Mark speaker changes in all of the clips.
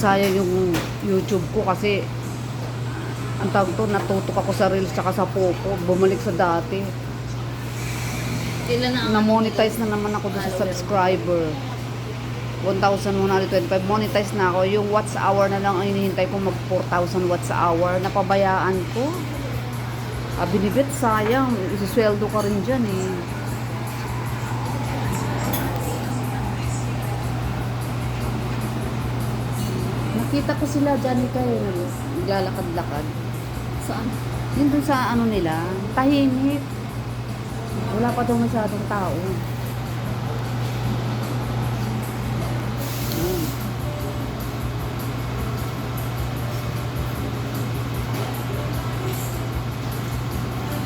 Speaker 1: Sayang yung YouTube ko kasi ang tawag to, natutok ako sa Reels tsaka sa Poco. Bumalik sa dati. Na-monetize na naman ako doon sa subscriber. 1,125. Monetize na ako. Yung watts hour na lang ang hinihintay ko, mag 4,000 watts hour. Napabayaan ko. Binibit, sayang. Isisweldo ka rin dyan eh. Nakita ko sila dyan kayo naglalakad-lakad.
Speaker 2: Saan?
Speaker 1: Yun dun sa ano nila, tahimik. Wala pa daw masyadong tao.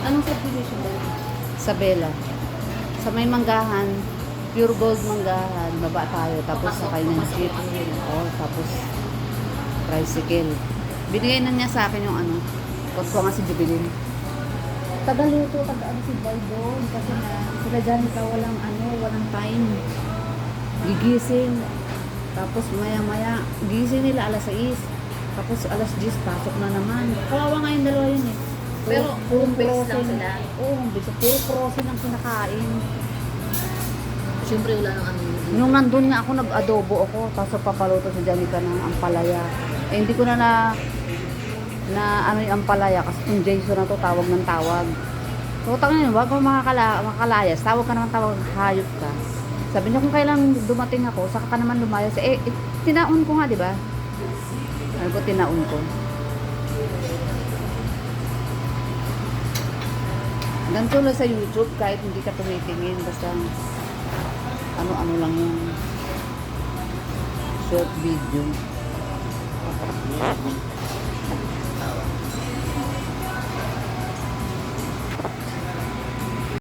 Speaker 2: Anong subdivision ba?
Speaker 1: Sa Bella. Sa may manggahan, pure gold manggahan, baba tayo. Tapos sakay ng jeep. Oh, tapos tricycle. Binigay na niya sa akin yung ano. Huwag ko nga si Jubilin. Taga-luto, taga-ano si Boy doon. Kasi na, sila dyan walang time. Gigising. Tapos maya-maya, gising nila alas 6. Tapos alas 10, pasok na naman. Kawawa nga yung dalawa yun eh.
Speaker 2: Pero home base lang sila.
Speaker 1: Oo, home base. Puro frozen ang kinakain.
Speaker 2: Siyempre wala nang ano.
Speaker 1: Nung nandun nga ako, nag-adobo ako. Tapos papaluto sa Janica ng ampalaya. Eh, hindi ko na ano yung ampalaya. Kasi yung Jason na to, tawag ng tawag. So, tangin yun, wag mo makakalayas. Tawag ka naman tawag, hayop ka. Sabi niya, kung kailan dumating ako, saka ka naman lumayas. Tinaon ko nga, di ba? Ano ko, tinaon ko. Ganito lang sa YouTube, kahit hindi ka tumitingin, basta ano-ano lang yung short video.